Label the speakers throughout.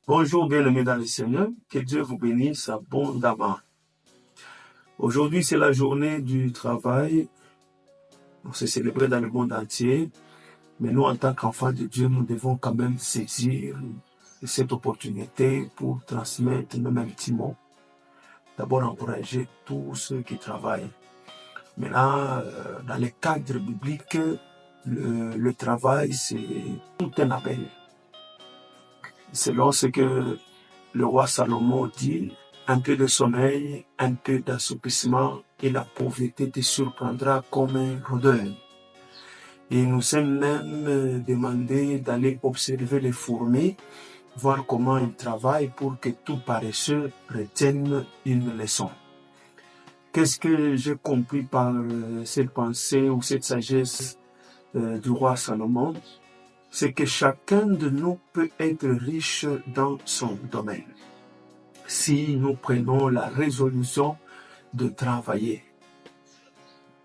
Speaker 1: Bonjour bien-aimés dans le Seigneur, que Dieu vous bénisse abondamment. Aujourd'hui, c'est la journée du travail. C'est célébré dans le monde entier. Mais nous, en tant qu'enfants de Dieu, nous devons quand même saisir cette opportunité pour transmettre même un petit mot. D'abord, encourager tous ceux qui travaillent. Maintenant, dans le cadre biblique, le travail, c'est tout un appel. Selon ce que le roi Salomon dit, un peu de sommeil, un peu d'assoupissement et la pauvreté te surprendra comme un rôdeur. Et nous sommes même demandés d'aller observer les fourmis, voir comment ils travaillent pour que tout paresseux retienne une leçon. Qu'est-ce que j'ai compris par cette pensée ou cette sagesse du roi Salomon? C'est que chacun de nous peut être riche dans son domaine, si nous prenons la résolution de travailler.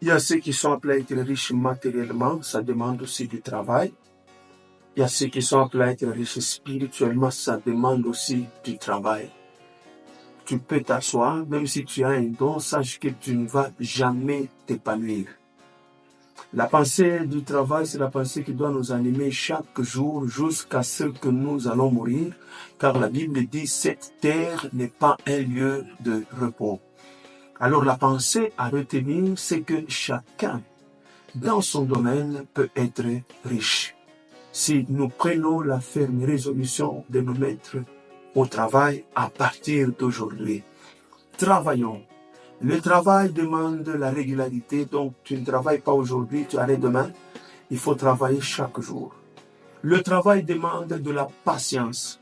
Speaker 1: Il y a ceux qui sont appelés à être riches matériellement, ça demande aussi du travail. Il y a ceux qui sont appelés à être riches spirituellement, ça demande aussi du travail. Tu peux t'asseoir, même si tu as un don, sache que tu ne vas jamais t'épanouir. La pensée du travail, c'est la pensée qui doit nous animer chaque jour jusqu'à ce que nous allons mourir, car la Bible dit « cette terre n'est pas un lieu de repos ». Alors la pensée à retenir, c'est que chacun, dans son domaine, peut être riche. Si nous prenons la ferme résolution de nous mettre au travail à partir d'aujourd'hui. Travaillons. Le travail demande la régularité, donc tu ne travailles pas aujourd'hui, tu arrêtes demain. Il faut travailler chaque jour. Le travail demande de la patience,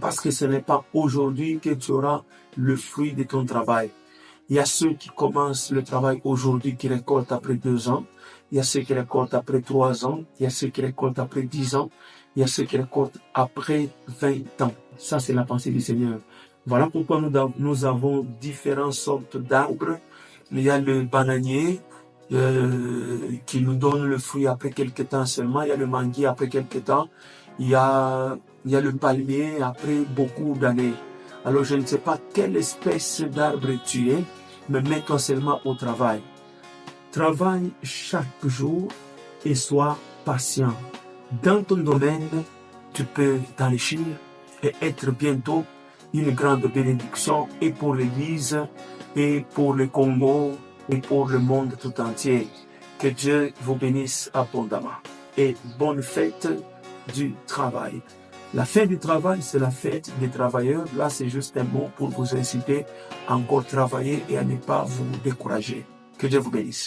Speaker 1: parce que ce n'est pas aujourd'hui que tu auras le fruit de ton travail. Il y a ceux qui commencent le travail aujourd'hui, qui récoltent après 2 ans. Il y a ceux qui récoltent après 3 ans. Il y a ceux qui récoltent après 10 ans. Il y a ceux qui récoltent après 20 ans. Ça, c'est la pensée du Seigneur. Voilà pourquoi nous avons différentes sortes d'arbres. Il y a le bananier qui nous donne le fruit après quelques temps seulement. Il y a le manguier après quelques temps. Il y a le palmier après beaucoup d'années. Alors je ne sais pas quelle espèce d'arbre tu es, mais mets-toi seulement au travail. Travaille chaque jour et sois patient. Dans ton domaine, tu peux t'enrichir et être bientôt une grande bénédiction et pour l'Église, et pour le Congo, et pour le monde tout entier. Que Dieu vous bénisse abondamment. Et bonne fête du travail. La fête du travail, c'est la fête des travailleurs. Là, c'est juste un mot pour vous inciter à encore travailler et à ne pas vous décourager. Que Dieu vous bénisse.